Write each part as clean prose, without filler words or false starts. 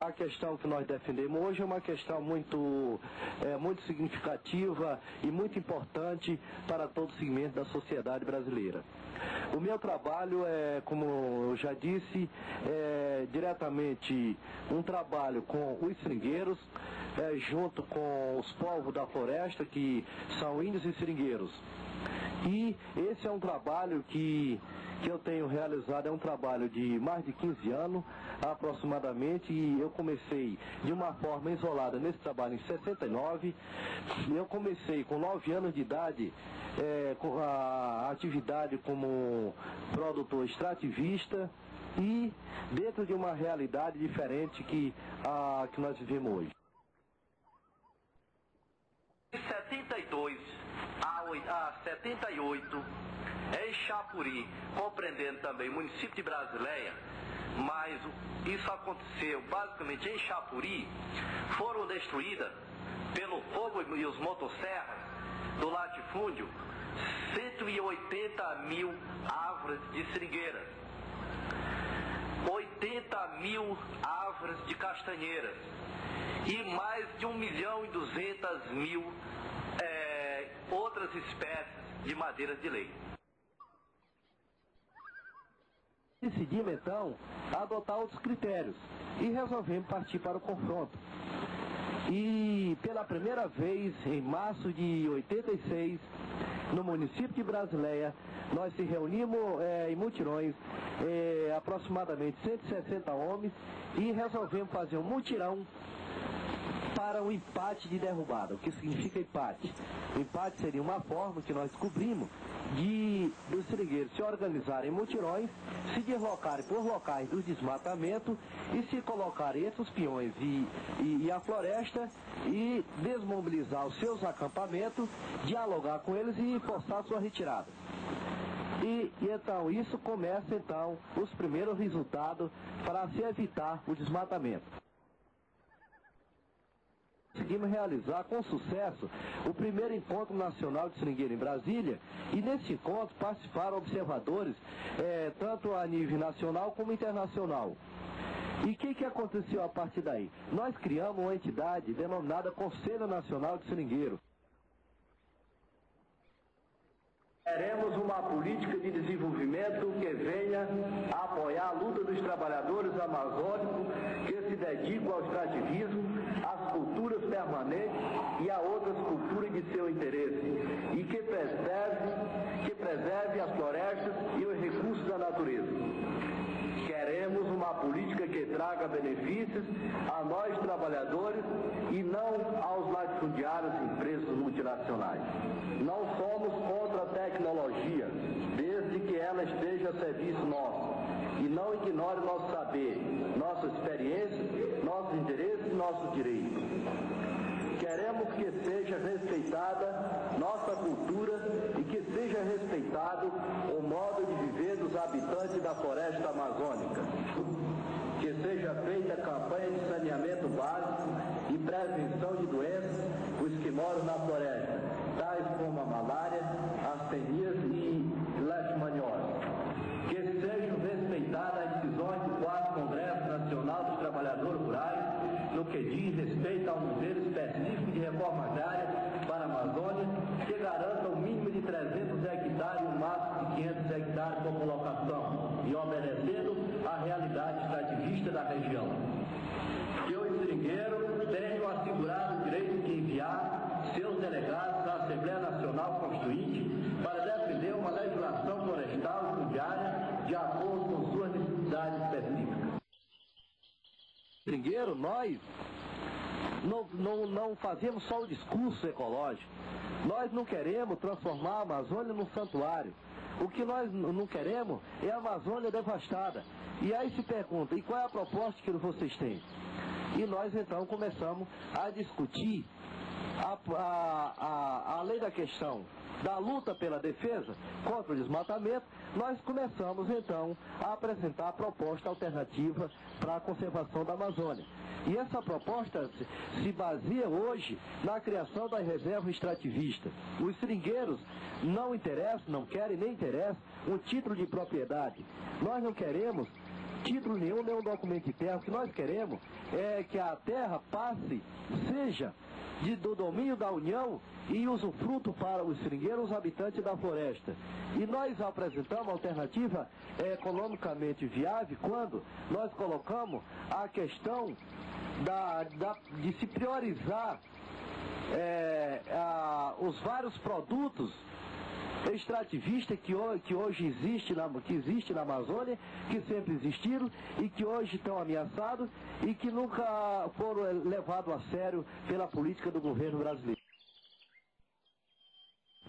A questão que nós defendemos hoje é uma questão muito significativa e muito importante para todo o segmento da sociedade brasileira. O meu trabalho é, como eu já disse, diretamente um trabalho com os seringueiros, junto com os povos da floresta, que são índios e seringueiros. E esse é um trabalho que eu tenho realizado, é um trabalho de mais de 15 anos aproximadamente, e eu comecei de uma forma isolada nesse trabalho em 69. Eu comecei com 9 anos de idade com a atividade como produtor extrativista, e dentro de uma realidade diferente que nós vivemos hoje. De 72 a 78, em Chapuri, compreendendo também o município de Brasileia, mas isso aconteceu basicamente em Chapuri, foram destruídas pelo fogo e os motosserras do latifúndio 180 mil árvores de seringueiras, 80 mil árvores de castanheiras e mais de 1.200.000 outras espécies de madeiras de lei. Decidimos então adotar outros critérios e resolvemos partir para o confronto. E pela primeira vez, em março de 86, no município de Brasileia, nós se reunimos em mutirões, aproximadamente 160 homens, e resolvemos fazer um mutirão para um empate de derrubada. O que significa empate? O empate seria uma forma que nós descobrimos dos seringueiros se organizarem em mutirões, se deslocarem por locais do desmatamento e se colocarem entre os peões e a floresta, e desmobilizar os seus acampamentos, dialogar com eles e forçar a sua retirada. E então isso começa então os primeiros resultados para se evitar o desmatamento. Conseguimos realizar com sucesso o primeiro encontro nacional de seringueiro em Brasília, e nesse encontro participaram observadores tanto a nível nacional como internacional. E o que aconteceu a partir daí? Nós criamos uma entidade denominada Conselho Nacional de Seringueiro. Queremos uma política de desenvolvimento que venha a apoiar a luta dos trabalhadores amazônicos que se dedicam ao extrativismo, às culturas permanentes e a outras culturas de seu interesse, e que preserve as florestas e os recursos da natureza. Queremos uma política que traga benefícios a nós trabalhadores e não aos latifundiários e empresas multinacionais. Não somos contra a tecnologia, desde que ela esteja a serviço nosso, e não ignore nosso saber, nossa experiência, nossos interesses e nossos direitos. Queremos que seja respeitada nossa cultura e que seja respeitado o modo de viver dos habitantes da floresta amazônica. Que seja feita campanha de saneamento básico e prevenção de doenças os que moram na floresta, tais como a malária, astenias e leishmaniose. Que sejam respeitadas as decisões do 4º Congresso Nacional dos Trabalhadores Rurais no que diz respeito ao modelo específico de reforma agrária para a Amazônia, que garanta o mínimo de 300 hectares e o máximo de 500 hectares por colocação, e obedecendo à realidade extrativista da região. Que os seringueiros tenham assegurado o direito de enviar seus delegados à Assembleia Nacional Constituinte para defender uma legislação florestal e fundiária de acordo com suas necessidades específicas. Seringueiro, nós não fazemos só o discurso ecológico. Nós não queremos transformar a Amazônia num santuário. O que nós não queremos é a Amazônia devastada. E aí se pergunta, e qual é a proposta que vocês têm? E nós então começamos a discutir além da questão da luta pela defesa contra o desmatamento, nós começamos então a apresentar a proposta alternativa para a conservação da Amazônia. E essa proposta se baseia hoje na criação das reservas extrativistas. Os seringueiros não interessam, não querem nem interessam um título de propriedade. Nós não queremos título nenhum, nem um documento de terra. O que nós queremos é que a terra passe, seja do domínio da União e usufruto para os seringueiros, os habitantes da floresta. E nós apresentamos a alternativa economicamente viável quando nós colocamos a questão de se priorizar os vários produtos extrativistas que hoje existe na Amazônia, que sempre existiram e que hoje estão ameaçados e que nunca foram levados a sério pela política do governo brasileiro.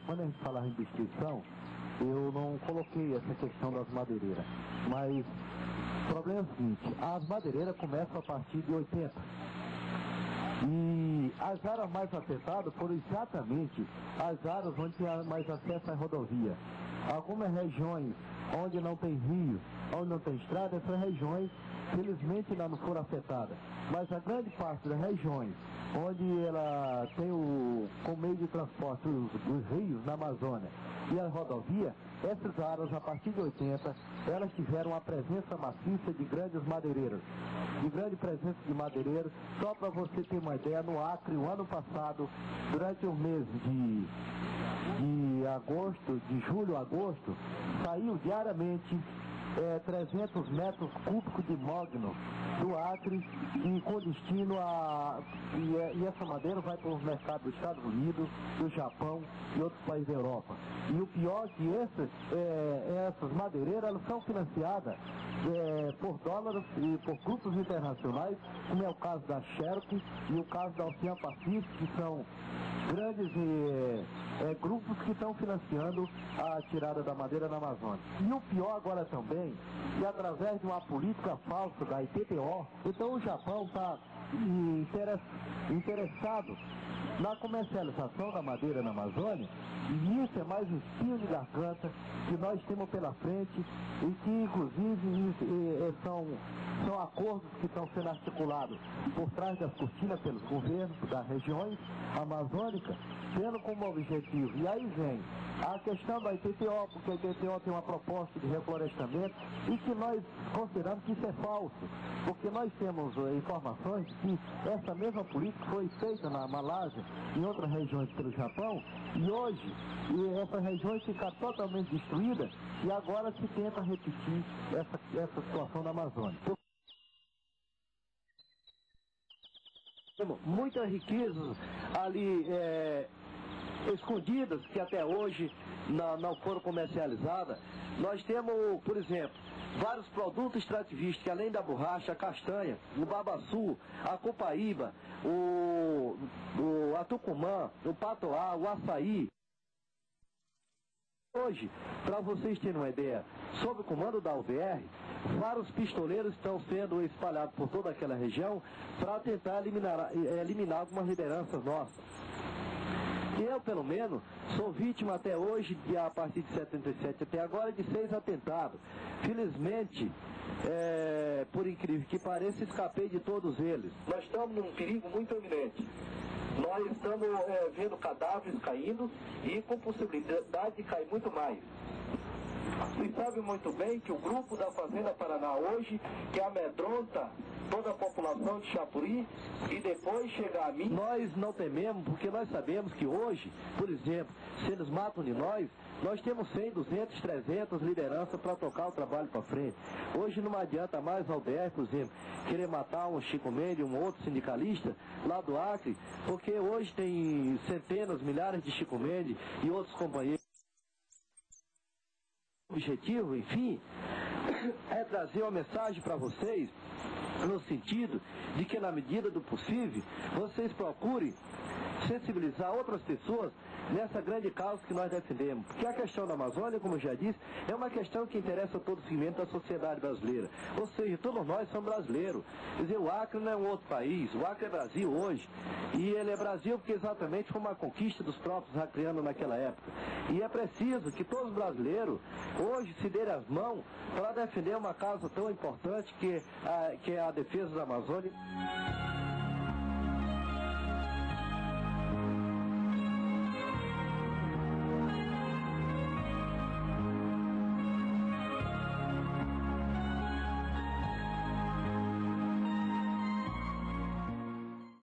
Quando a gente falar em destruição, eu não coloquei essa questão das madeireiras, mas o problema é o seguinte: as madeireiras começam a partir de 80. E as áreas mais afetadas foram exatamente as áreas onde tinha mais acesso à rodovia. Algumas regiões onde não tem rio, onde não tem estrada, essas regiões felizmente ainda não foram afetadas. Mas a grande parte das regiões onde ela tem como meio de transporte os rios na Amazônia e a rodovia, essas áreas, a partir de 80, elas tiveram uma presença maciça de grandes madeireiros, de grande presença de madeireiros. Só para você ter uma ideia, no Acre, o ano passado, durante o mês de julho a agosto, saiu diariamente 300 metros cúbicos de mogno do Acre e com destino e essa madeira vai para os mercados dos Estados Unidos, do Japão e outros países da Europa. E o pior é que essas madeireiras elas são financiadas por dólares e por grupos internacionais, como é o caso da Sherp e o caso da Ocean Pacific, que são grandes grupos que estão financiando a tirada da madeira na Amazônia. E o pior agora também, que através de uma política falsa da IPTO, então o Japão está interessado na comercialização da madeira na Amazônia, e isso é mais um espinho de garganta que nós temos pela frente e que inclusive são acordos que estão sendo articulados por trás das cortinas pelos governos das regiões amazônicas, tendo como objetivo. E aí vem a questão da IPTO, porque a IPTO tem uma proposta de reflorestamento e que nós consideramos que isso é falso, porque nós temos informações de que essa mesma política foi feita na Malásia e em outras regiões pelo Japão, e hoje essas regiões ficaram totalmente destruídas e agora se tenta repetir essa situação na Amazônia. Muitas riquezas ali escondidas que até hoje não foram comercializadas. Nós temos, por exemplo, vários produtos extrativistas, que além da borracha, a castanha, o babaçu, a copaíba, a tucumã, o patoá, o açaí. Hoje, para vocês terem uma ideia, sob o comando da UVR, vários pistoleiros estão sendo espalhados por toda aquela região para tentar eliminar algumas lideranças nossas. Eu, pelo menos, sou vítima até hoje, a partir de 77 até agora, de 6 atentados. Felizmente, por incrível que pareça, escapei de todos eles. Nós estamos num perigo muito iminente. Nós estamos vendo cadáveres caindo e com possibilidade de cair muito mais. Vocês sabem muito bem que o grupo da Fazenda Paraná hoje, que amedronta toda a população de Chapuri e depois chegar a mim, nós não tememos, porque nós sabemos que hoje, por exemplo, se eles matam de nós temos 100, 200, 300 lideranças para tocar o trabalho para frente. Hoje não adianta mais a UDR, por exemplo, querer matar um Chico Mendes, um outro sindicalista lá do Acre, porque hoje tem centenas, milhares de Chico Mendes e outros companheiros. O objetivo, enfim, é trazer uma mensagem para vocês, no sentido de que, na medida do possível, vocês procurem sensibilizar outras pessoas nessa grande causa que nós defendemos. Porque a questão da Amazônia, como eu já disse, é uma questão que interessa a todo o segmento da sociedade brasileira. Ou seja, todos nós somos brasileiros. Quer dizer, o Acre não é um outro país, o Acre é Brasil hoje. E ele é Brasil porque exatamente foi uma conquista dos próprios acreanos naquela época. E é preciso que todos os brasileiros hoje se derem as mãos para defender uma causa tão importante que é a defesa da Amazônia.